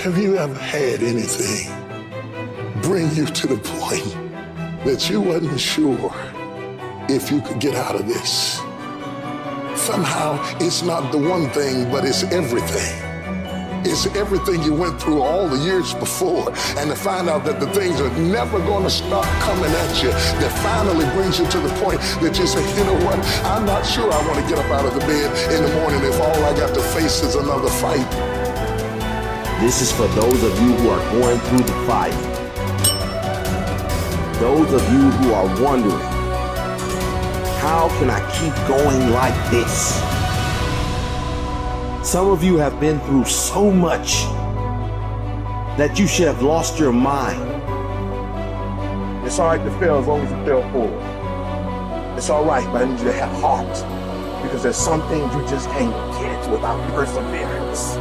Have you ever had anything bring you to the point that you wasn't sure if you could get out of this? Somehow it's not the one thing, but it's everything. It's everything you went through all the years before, and to find out that the things are never going to stop coming at you, that finally brings you to the point that you say, you know what, I'm not sure I want to get up out of the bed in the morning if all I got to face is another fight. This is for those of you who are going through the fight. Those of you who are wondering, how can I keep going like this? Some of you have been through so much that you should have lost your mind. It's all right to fail as long as you fail forward. It's all right, but I need you to have heart, because there's some things you just can't get without perseverance.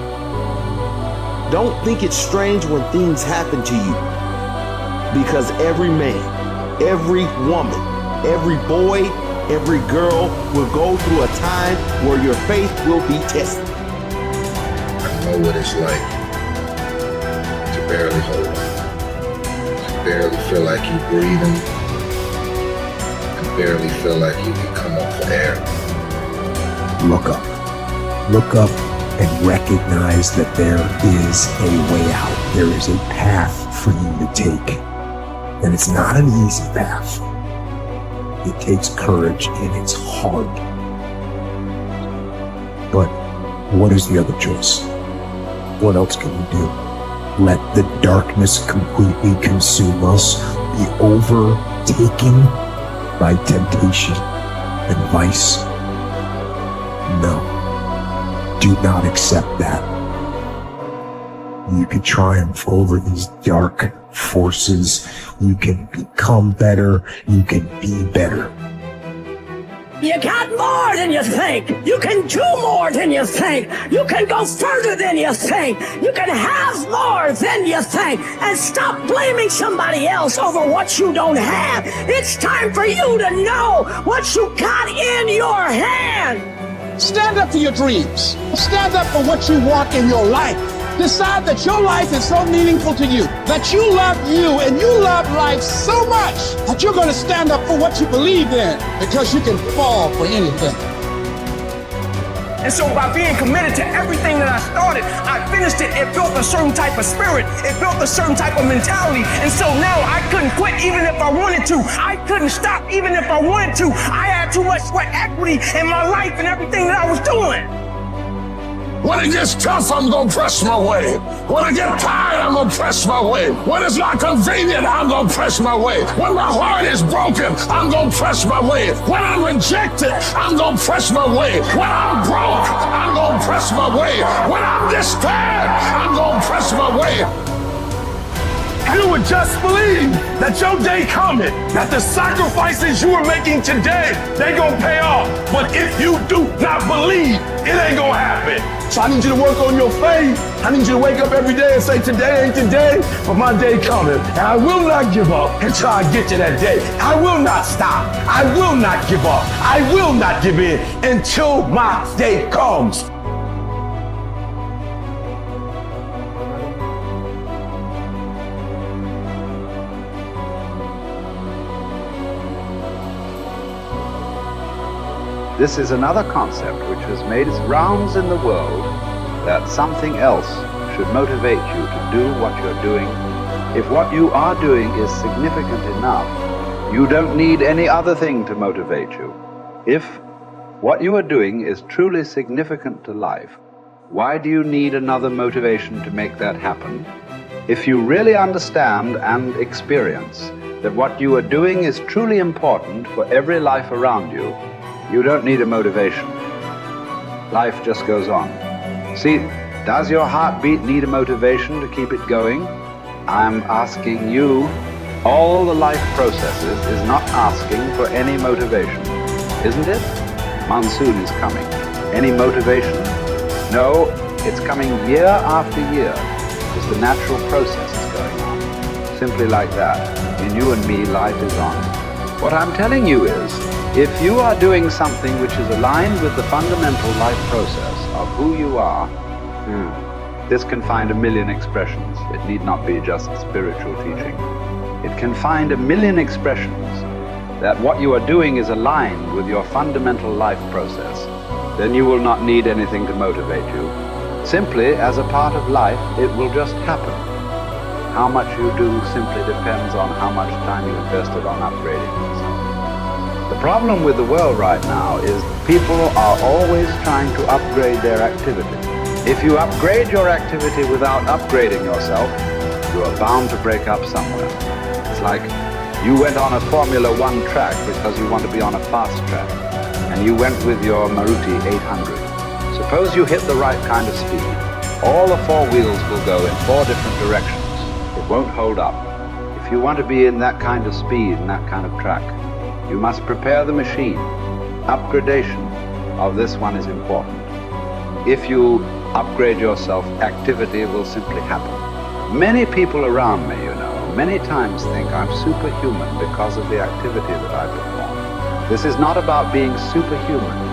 Don't think it's strange when things happen to you, because every man, every woman, every boy, every girl will go through a time where your faith will be tested. I know what it's like to barely hold on, to barely feel like you're breathing, and barely feel like you can come up for air. Look up. Look up and recognize that there is a way out. There is a path for you to take. And it's not an easy path. It takes courage and it's hard. But what is the other choice? What else can we do? Let the darkness completely consume us, be overtaken by temptation and vice? No. Do not accept that. You can triumph over these dark forces. You can become better. You can be better. You got more than you think. You can do more than you think. You can go further than you think. You can have more than you think. And stop blaming somebody else over what you don't have. It's time for you to know what you got in your hand. Stand up for your dreams. Stand up for what you want in your life. Decide that your life is so meaningful to you, that you love you and you love life so much that you're going to stand up for what you believe in, because you can fall for anything. And so by being committed to everything that I started, I finished it. It built a certain type of spirit. It built a certain type of mentality. And so now I couldn't quit even if I wanted to. I couldn't stop even if I wanted to. I had too much sweat equity in my life and everything that I was doing. When it gets tough, I'm gonna press my way. When I get tired, I'm gonna press my way. When it's not convenient, I'm gonna press my way. When my heart is broken, I'm gonna press my way. When I'm rejected, I'm gonna press my way. When I'm broke, I'm gonna press my way. When I'm despaired, I'm gonna press my way. You would just believe that your day coming, that the sacrifices you are making today, they gonna pay off. But if you do not believe, it ain't gonna happen. So I need you to work on your faith. I need you to wake up every day and say, today ain't today, but my day coming. And I will not give up until I get to that day. I will not stop. I will not give up. I will not give in until my day comes. This is another concept which has made its rounds in the world, that something else should motivate you to do what you're doing. If what you are doing is significant enough, you don't need any other thing to motivate you. If what you are doing is truly significant to life, why do you need another motivation to make that happen? If you really understand and experience that what you are doing is truly important for every life around you, you don't need a motivation. Life just goes on. See, does your heartbeat need a motivation to keep it going? I'm asking you, all the life processes is not asking for any motivation, isn't it? Monsoon is coming. Any motivation? No, it's coming year after year, because the natural process is going on. Simply like that. In you and me, life is on. What I'm telling you is, if you are doing something which is aligned with the fundamental life process of who you are, This can find a million expressions. It need not be just spiritual teaching. It can find a million expressions that what you are doing is aligned with your fundamental life process. Then you will not need anything to motivate you. Simply, as a part of life, it will just happen. How much you do simply depends on how much time you invested on upgrading yourself. The problem with the world right now is people are always trying to upgrade their activity. If you upgrade your activity without upgrading yourself, you are bound to break up somewhere. It's like you went on a Formula One track because you want to be on a fast track, and you went with your Maruti 800. Suppose you hit the right kind of speed. All the four wheels will go in four different directions. It won't hold up. If you want to be in that kind of speed and that kind of track, you must prepare the machine. Upgradation of this one is important. If you upgrade yourself, activity will simply happen. Many people around me, many times think I'm superhuman because of the activity that I perform. This is not about being superhuman.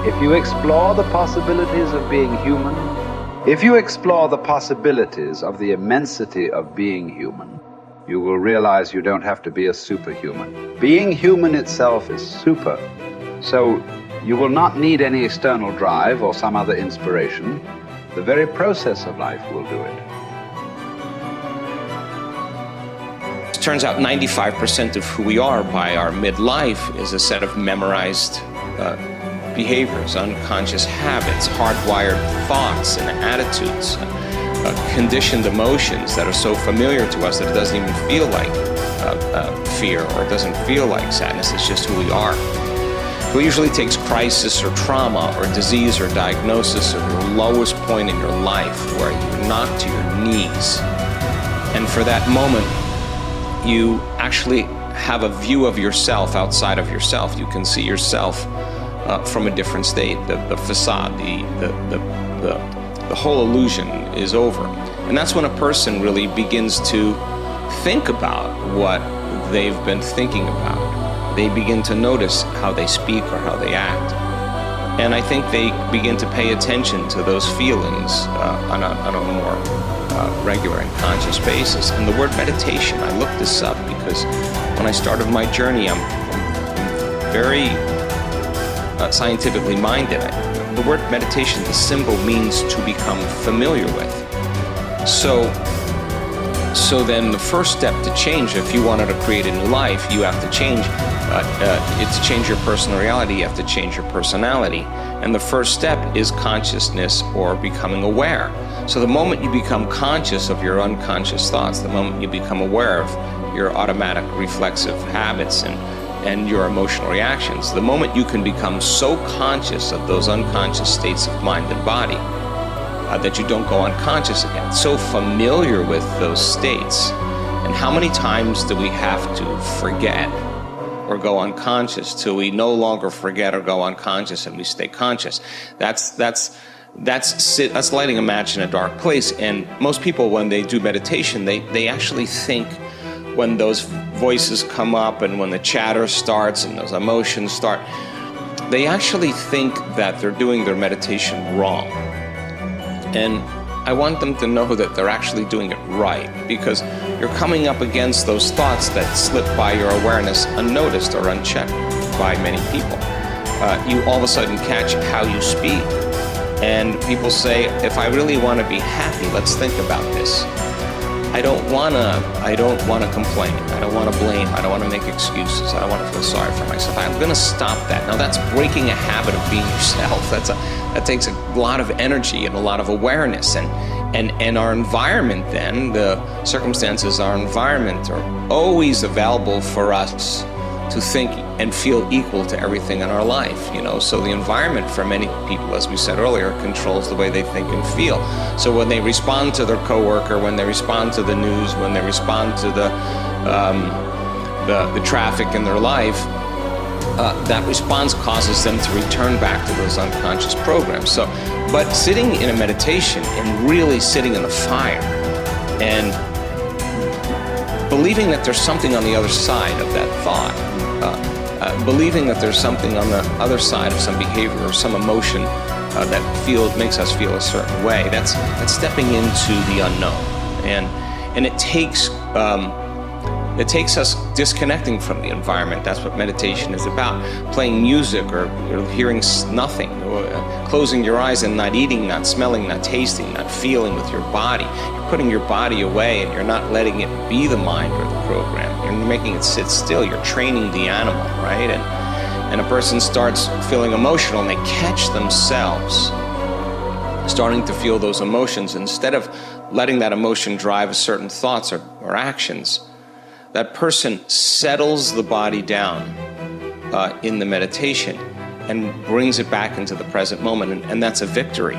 If you explore the possibilities of being human, if you explore the possibilities of the immensity of being human, you will realize you don't have to be a superhuman. Being human itself is super. So you will not need any external drive or some other inspiration. The very process of life will do it. It turns out 95% of who we are by our midlife is a set of memorized behaviors, unconscious habits, hardwired thoughts and attitudes, conditioned emotions that are so familiar to us that it doesn't even feel like fear, or it doesn't feel like sadness. It's just who we are. It usually takes crisis or trauma or disease or diagnosis or your lowest point in your life where you're knocked to your knees. And for that moment, you actually have a view of yourself outside of yourself. You can see yourself from a different state. The facade, the whole illusion is over. And that's when a person really begins to think about what they've been thinking about. They begin to notice how they speak or how they act. And I think they begin to pay attention to those feelings on a more regular and conscious basis. And the word meditation, I looked this up because when I started my journey, I'm very scientifically minded. The word meditation, the symbol means to become familiar with. So then the first step to change, if you wanted to create a new life, you have to change. To change your personal reality, you have to change your personality. And the first step is consciousness or becoming aware. So the moment you become conscious of your unconscious thoughts, the moment you become aware of your automatic reflexive habits and your emotional reactions, the moment you can become so conscious of those unconscious states of mind and body that you don't go unconscious again, so familiar with those states. And how many times do we have to forget or go unconscious till we no longer forget or go unconscious and we stay conscious? That's lighting a match in a dark place. And most people, when they do meditation, they actually think, when those voices come up and when the chatter starts and those emotions start, they actually think that they're doing their meditation wrong. And I want them to know that they're actually doing it right, because you're coming up against those thoughts that slip by your awareness unnoticed or unchecked by many people. You all of a sudden catch how you speak. And people say, if I really want to be happy, let's think about this. I don't want to complain. I don't want to blame. I don't want to make excuses. I don't want to feel sorry for myself. I'm going to stop that. Now that's breaking a habit of being yourself. That takes a lot of energy and a lot of awareness. And our environment then, the circumstances, our environment are always available for us to think and feel equal to everything in our life, So the environment for many people, as we said earlier, controls the way they think and feel. So when they respond to their coworker, when they respond to the news, when they respond to the traffic in their life, that response causes them to return back to those unconscious programs. But sitting in a meditation and really sitting in the fire and believing that there's something on the other side of that thought, believing that there's something on the other side of some behavior or some emotion that makes us feel a certain way. That's stepping into the unknown, and it takes us disconnecting from the environment. That's what meditation is about. Playing music or hearing nothing, or closing your eyes and not eating, not smelling, not tasting, not feeling with your body. You're putting your body away and you're not letting it be the mind or the program. You're making it sit still. You're training the animal, right? And a person starts feeling emotional and they catch themselves starting to feel those emotions. Instead of letting that emotion drive certain thoughts or actions, that person settles the body down in the meditation and brings it back into the present moment, and that's a victory.